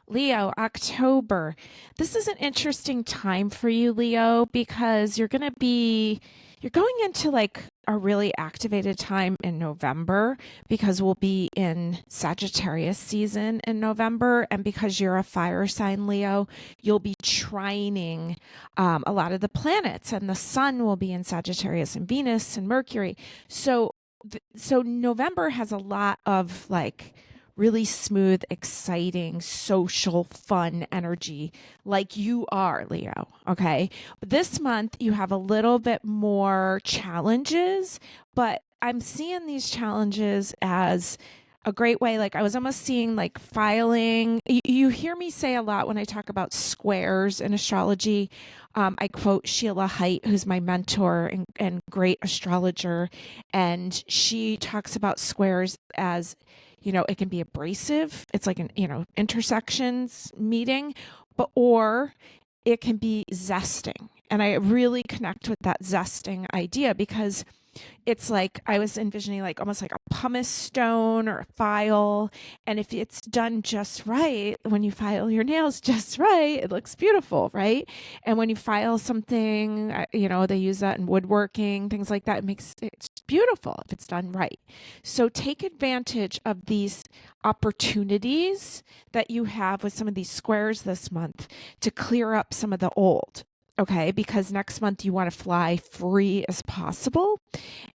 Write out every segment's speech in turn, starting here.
Leo, October. This is an interesting time for you, Leo, because you're going into like a really activated time in November because we'll be in Sagittarius season in November. And because you're a fire sign, Leo, you'll be trining a lot of the planets, and the sun will be in Sagittarius and Venus and Mercury. So November has a lot of like really smooth, exciting, social, fun energy like you are, Leo. Okay. But this month you have a little bit more challenges, but I'm seeing these challenges as a great way. Like I was almost seeing like filing. You hear me say a lot when I talk about squares in astrology. I quote Sheila Haidt, who's my mentor and great astrologer, and she talks about squares as, it can be abrasive. It's like an, intersections meeting, but or it can be zesting. And I really connect with that zesting idea because it's like I was envisioning like almost like a pumice stone or a file. And if it's done just right, when you file your nails just right, it looks beautiful, right? And when you file something, they use that in woodworking, things like that. It's beautiful if it's done right. So take advantage of these opportunities that you have with some of these squares this month to clear up some of the old. Okay, because next month you want to fly free as possible.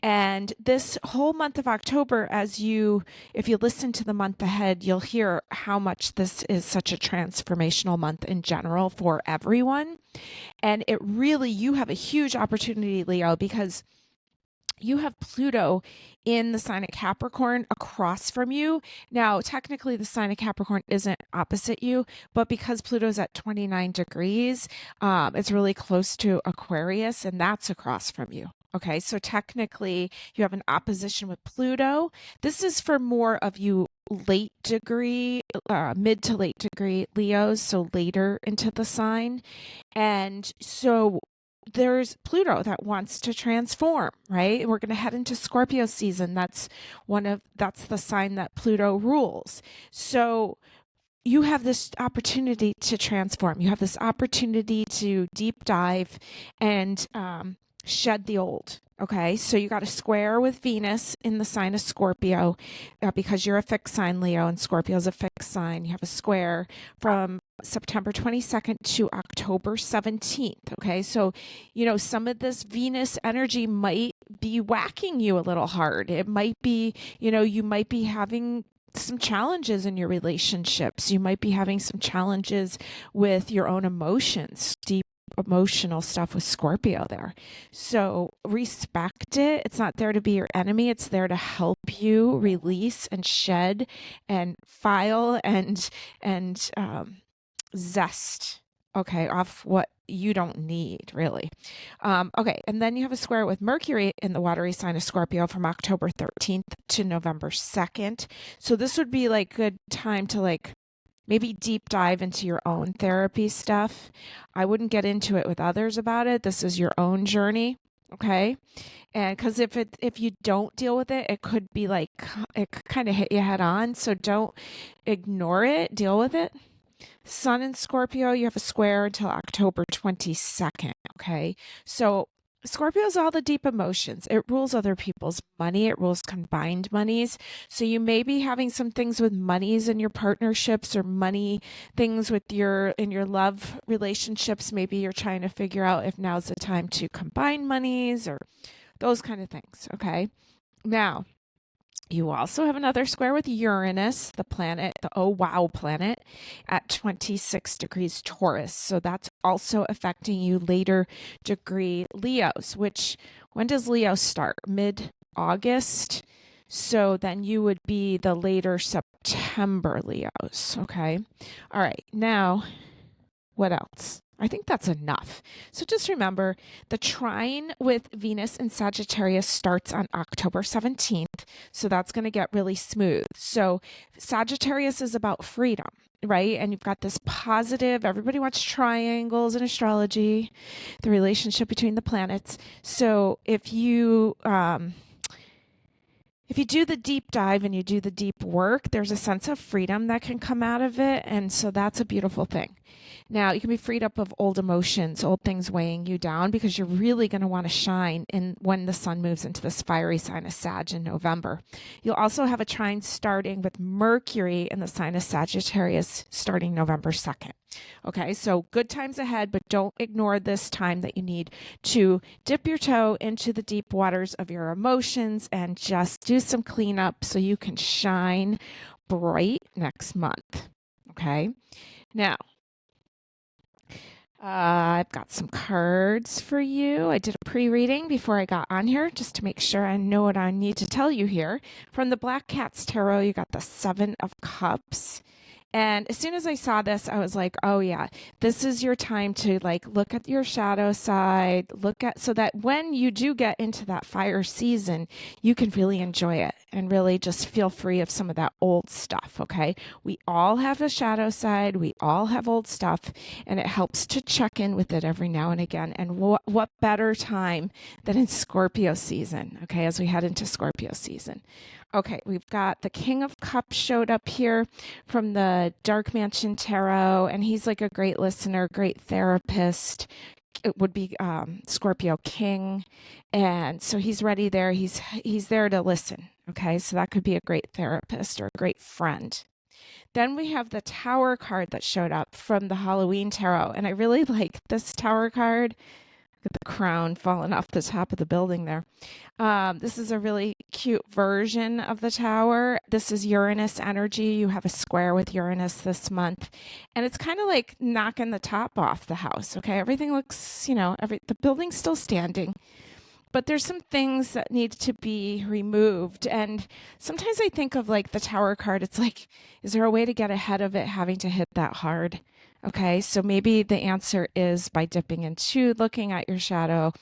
And this whole month of October, if you listen to the month ahead, you'll hear how much this is such a transformational month in general for everyone. And you have a huge opportunity, Leo, because you have Pluto in the sign of Capricorn across from you. Now, technically, the sign of Capricorn isn't opposite you, but because Pluto's at 29 degrees, it's really close to Aquarius, and that's across from you. Okay, so technically, you have an opposition with Pluto. This is for more of you mid to late degree Leos, so later into the sign. And so there's Pluto that wants to transform, right? We're going to head into Scorpio season. That's the sign that Pluto rules. So you have this opportunity to transform. You have this opportunity to deep dive and shed the old. Okay, so you got a square with Venus in the sign of Scorpio because you're a fixed sign, Leo, and Scorpio is a fixed sign. You have a square from September 22nd to October 17th. Okay, so, some of this Venus energy might be whacking you a little hard. It might be, you might be having some challenges in your relationships. You might be having some challenges with your own emotions, deep emotional stuff with Scorpio there. So respect it. It's not there to be your enemy. It's there to help you release and shed and file and zest, okay, off what you don't need, really. Okay, and then you have a square with Mercury in the watery sign of Scorpio from October 13th to November 2nd. So this would be like good time to like maybe deep dive into your own therapy stuff. I wouldn't get into it with others about it. This is your own journey. Okay. And because if you don't deal with it, it could be like, it could kind of hit you head on. So don't ignore it, deal with it. Sun in Scorpio, you have a square until October 22nd. Okay. So Scorpio is all the deep emotions. It rules other people's money. It rules combined monies. So you may be having some things with monies in your partnerships or money things in your love relationships. Maybe you're trying to figure out if now's the time to combine monies or those kind of things. Okay. Now, you also have another square with Uranus, the planet, the oh wow planet, at 26 degrees Taurus. So that's also affecting you later degree Leos, when does Leo start? Mid-August. So then you would be the later September Leos. Okay. All right. Now, what else? I think that's enough. So just remember the trine with Venus in Sagittarius starts on October 17th. So that's going to get really smooth. So Sagittarius is about freedom, right? And you've got this positive, everybody wants triangles in astrology, the relationship between the planets. So if if you do the deep dive and you do the deep work, there's a sense of freedom that can come out of it. And so that's a beautiful thing. Now, you can be freed up of old emotions, old things weighing you down, because you're really going to want to shine in when the sun moves into this fiery sign of Sag in November. You'll also have a trine starting with Mercury in the sign of Sagittarius starting November 2nd. Okay, so good times ahead, but don't ignore this time that you need to dip your toe into the deep waters of your emotions and just do some cleanup so you can shine bright next month. Okay, now I've got some cards for you. I did a pre-reading before I got on here just to make sure I know what I need to tell you here. From the Black Cat's Tarot, you got the Seven of Cups. And as soon as I saw this, I was like, oh yeah, this is your time to like look at your shadow side, look at so that when you do get into that fire season, you can really enjoy it and really just feel free of some of that old stuff. Okay. We all have a shadow side. We all have old stuff, and it helps to check in with it every now and again. And what better time than in Scorpio season? Okay. As we head into Scorpio season. Okay, we've got the King of Cups showed up here from the Dark Mansion Tarot, and he's like a great listener, great therapist. It would be Scorpio King, and so he's ready there. He's there to listen. Okay, so that could be a great therapist or a great friend. Then we have the Tower card that showed up from the Halloween Tarot, and I really like this Tower card. Look at the crown falling off the top of the building there. This is a really cute version of the tower. This is Uranus energy. You have a square with Uranus this month. And it's kind of like knocking the top off the house. Okay. Everything looks, the building's still standing. But there's some things that need to be removed. And sometimes I think of like the Tower card. It's like, is there a way to get ahead of it having to hit that hard? Okay, so maybe the answer is by dipping into looking at your shadow,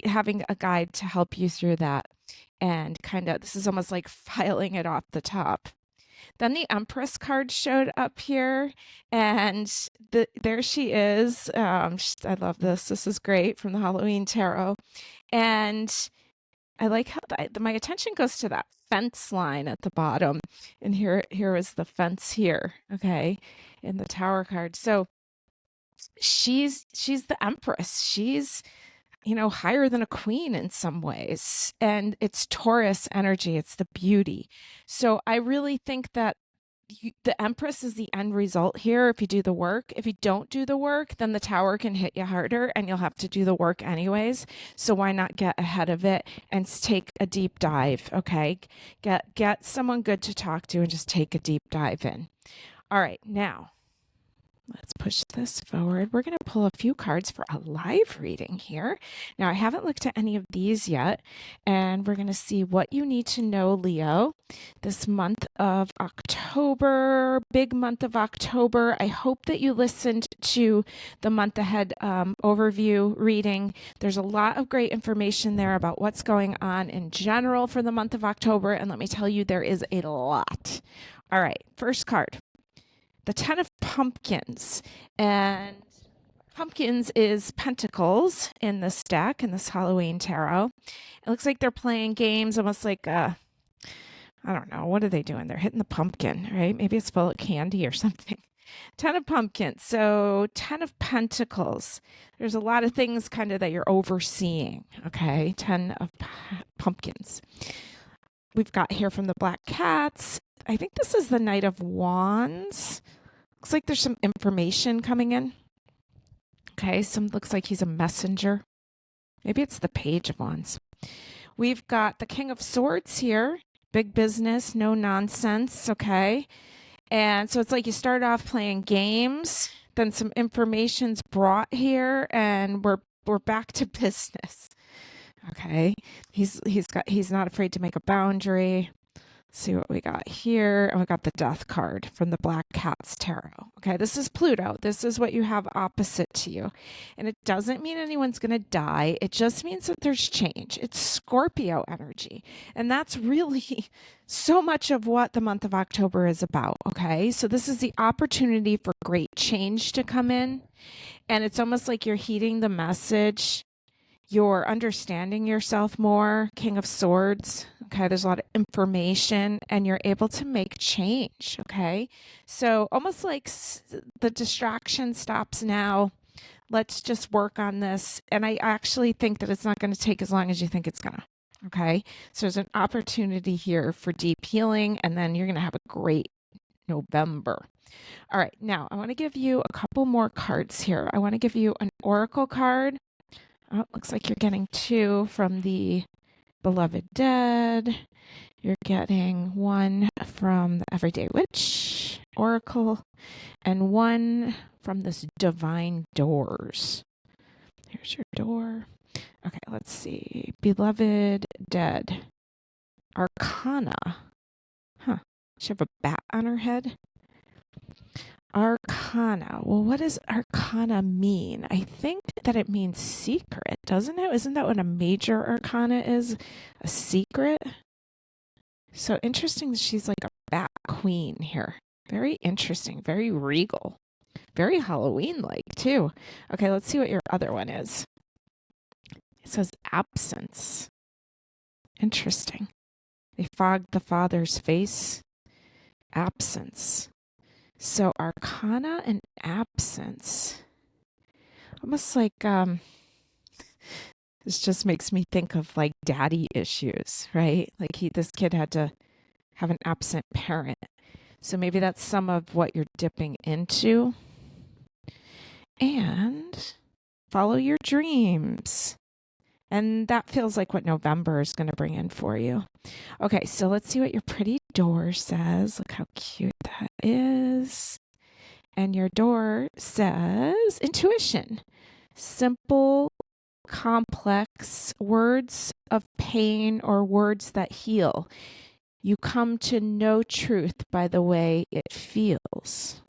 having a guide to help you through that. And kind of, this is almost like filing it off the top. Then the Empress card showed up here, and there she is. I love this. This is great from the Halloween Tarot. And I like how my attention goes to that fence line at the bottom. And here is the fence here, okay, in the Tower card. So she's the Empress. She's, higher than a queen in some ways. And it's Taurus energy. It's the beauty. So I really think that the Empress is the end result here if you do the work. If you don't do the work, then the Tower can hit you harder and you'll have to do the work anyways. So why not get ahead of it and take a deep dive, okay? Get someone good to talk to and just take a deep dive in. All right, now let's push this forward. We're going to pull a few cards for a live reading here. Now, I haven't looked at any of these yet, and we're going to see what you need to know, Leo, this month of October, big month of October. I hope that you listened to the month ahead overview reading. There's a lot of great information there about what's going on in general for the month of October, and let me tell you, there is a lot. All right, first card. The 10 of Pumpkins, and Pumpkins is Pentacles in this deck, in this Halloween Tarot. It looks like they're playing games almost like, I don't know, what are they doing? They're hitting the pumpkin, right? Maybe it's full of candy or something. 10 of Pumpkins, so 10 of Pentacles. There's a lot of things kind of that you're overseeing, okay? 10 of Pumpkins. We've got here from the Black Cats. I think this is the Knight of Wands. Looks like there's some information coming in. Okay, looks like he's a messenger. Maybe it's the Page of Wands. We've got the King of Swords here. Big business, no nonsense, okay? And so it's like you start off playing games, then some information's brought here, and we're back to business. Okay, he's not afraid to make a boundary. Let's see what we got here. And we got the Death card from the Black Cat's Tarot. Okay, this is Pluto. This is what you have opposite to you. And it doesn't mean anyone's going to die. It just means that there's change. It's Scorpio energy. And that's really so much of what the month of October is about. Okay, so this is the opportunity for great change to come in. And it's almost like you're heeding the message. You're understanding yourself more, King of Swords. Okay, there's a lot of information and you're able to make change. Okay, so almost like the distraction stops now. Let's just work on this. And I actually think that it's not going to take as long as you think it's going to. Okay, so there's an opportunity here for deep healing, and then you're going to have a great November. All right, now I want to give you a couple more cards here. I want to give you an oracle card. Oh, it looks like you're getting 2 from the Beloved Dead. You're getting 1 from the Everyday Witch Oracle and 1 from this Divine Doors. Here's your door. Okay, let's see. Beloved Dead. Arcana. Huh. She have a bat on her head? Arcana. Well, what does arcana mean? I think that it means secret, doesn't it? Isn't that what a major arcana is? A secret? So interesting that she's like a bat queen here. Very interesting. Very regal. Very Halloween-like, too. Okay, let's see what your other one is. It says absence. Interesting. They fogged the father's face. Absence. So arcana and absence. Almost like this just makes me think of like daddy issues, right? Like this kid had to have an absent parent. So maybe that's some of what you're dipping into. And follow your dreams. And that feels like what November is going to bring in for you. Okay, so let's see what your pretty door says. Look how cute that is. And your door says intuition. Simple, complex words of pain or words that heal. You come to know truth by the way it feels.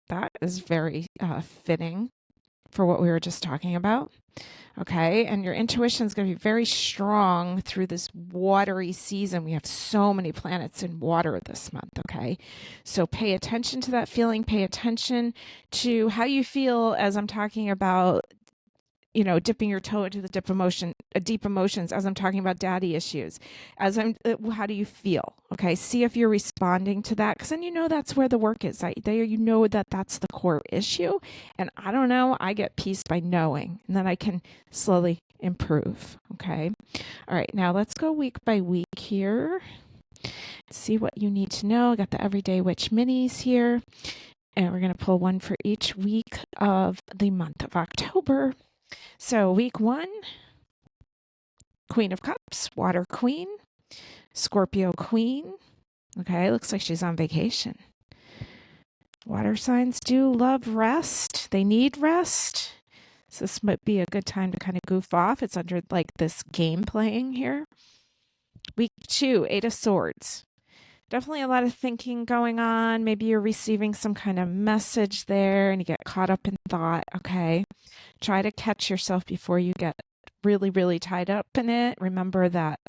That is very fitting for what we were just talking about. Okay, and your intuition is going to be very strong through this watery season. We have so many planets in water this month, okay? So pay attention to that feeling. Pay attention to how you feel as I'm talking about, you know, dipping your toe into the deep emotions as I'm talking about daddy issues. How do you feel? Okay, see if you're responding to that, because then you know that's where the work is. You know that that's the core issue. And I don't know, I get peace by knowing, and then I can slowly improve. Okay, all right, now let's go week by week here. See what you need to know. I got the Everyday Witch minis here, and we're going to pull 1 for each week of the month of October. So week 1, Queen of Cups, Water Queen, Scorpio Queen. Okay, looks like she's on vacation. Water signs do love rest. They need rest. So this might be a good time to kind of goof off. It's under like this game playing here. Week 2, 8 of Swords. Definitely a lot of thinking going on. Maybe you're receiving some kind of message there and you get caught up in thought. Okay. Try to catch yourself before you get really, really tied up in it. Remember that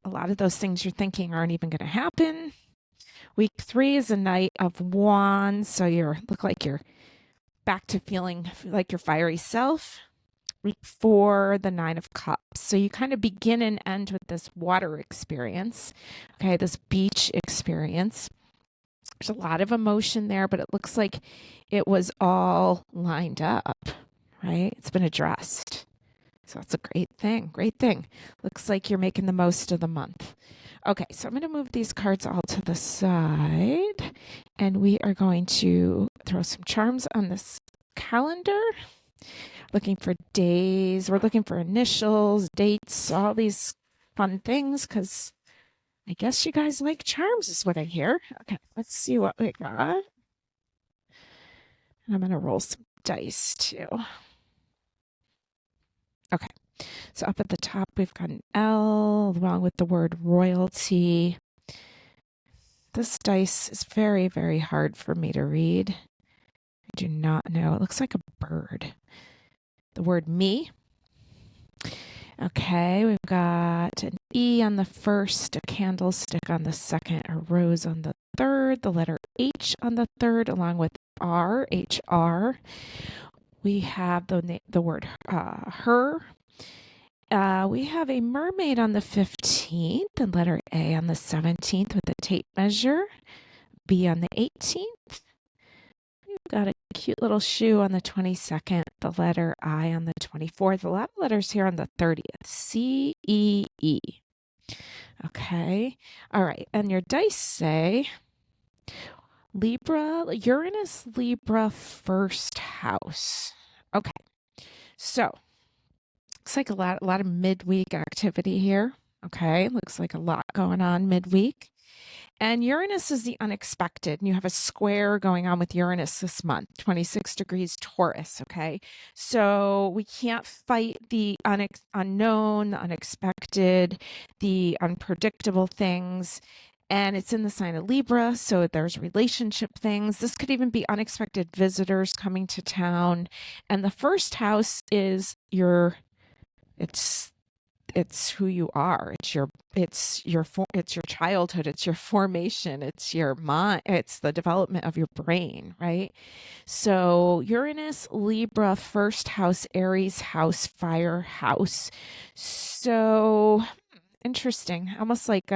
a lot of those things you're thinking aren't even going to happen. Week 3 is a Knight of Wands. So look like you're back to feeling like your fiery self. Week 4, the 9 of Cups. So you kind of begin and end with this water experience. Okay, this beach experience. There's a lot of emotion there, but it looks like it was all lined up, right? It's been addressed. So that's a great thing. Great thing. Looks like you're making the most of the month. Okay, so I'm going to move these cards all to the side, and we are going to throw some charms on this calendar. Looking for days. We're looking for initials, dates, all these fun things, because I guess you guys like charms is what I hear. Okay, let's see what we got. And I'm going to roll some dice too. Okay, so up at the top, we've got an L along with the word royalty. This dice is very, very hard for me to read. I do not know. It looks like a bird. The word me. Okay, we've got an E on the first, a candlestick on the second, a rose on the third, the letter H on the third, along with R, HR. We have the word her. We have a mermaid on the 15th and letter A on the 17th with a tape measure. B on the 18th. We've got a cute little shoe on the 22nd, the letter I on the 24th. A lot of letters here on the 30th. C, E, E. Okay. All right. And your dice say Libra, Uranus, Libra, first house. Okay. So looks like a lot of midweek activity here. Okay. Looks like a lot going on midweek. And Uranus is the unexpected. And you have a square going on with Uranus this month, 26 degrees Taurus. Okay. So we can't fight the unknown, the unexpected, the unpredictable things. And it's in the sign of Libra. So there's relationship things. This could even be unexpected visitors coming to town. And the first house is it's who you are. It's your childhood. It's your formation. It's your mind. It's the development of your brain, right? So Uranus, Libra, first house, Aries house, fire house. So interesting. Almost like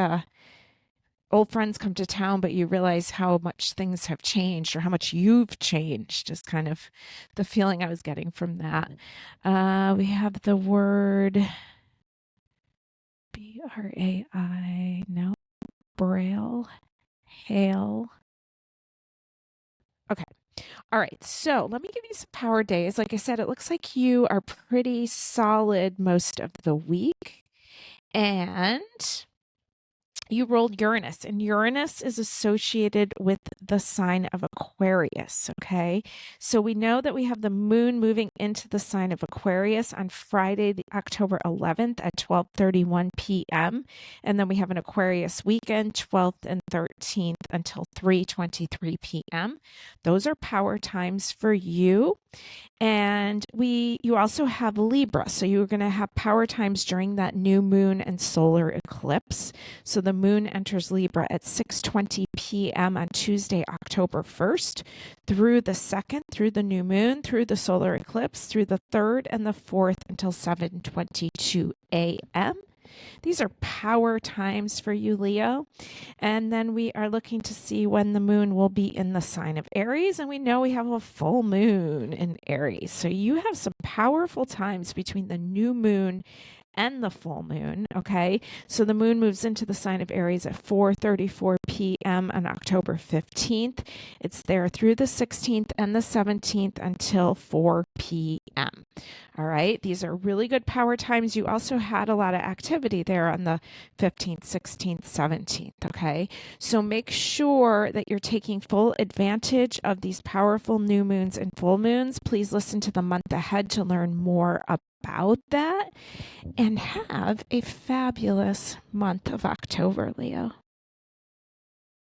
old friends come to town, but you realize how much things have changed or how much you've changed is kind of the feeling I was getting from that. We have the word Brai, no, Braille, hail. Okay. All right. So let me give you some power days. Like I said, it looks like you are pretty solid most of the week. And you rolled Uranus, and Uranus is associated with the sign of Aquarius. Okay. So we know that we have the moon moving into the sign of Aquarius on Friday, October 11th at 12:31 p.m. And then we have an Aquarius weekend, 12th and 13th until 3:23 p.m. Those are power times for you. And you also have Libra. So you're going to have power times during that new moon and solar eclipse. So the moon enters Libra at 6:20 p.m. on Tuesday, October 1st, through the 2nd, through the new moon, through the solar eclipse, through the 3rd and the 4th until 7:22 a.m. These are power times for you, Leo. And then we are looking to see when the moon will be in the sign of Aries. And we know we have a full moon in Aries. So you have some powerful times between the new moon and the full moon. Okay. So the moon moves into the sign of Aries at 4:34 p.m. on October 15th. It's there through the 16th and the 17th until 4 p.m. All right. These are really good power times. You also had a lot of activity there on the 15th, 16th, 17th. Okay. So make sure that you're taking full advantage of these powerful new moons and full moons. Please listen to the month ahead to learn more about that, and have a fabulous month of October, Leo.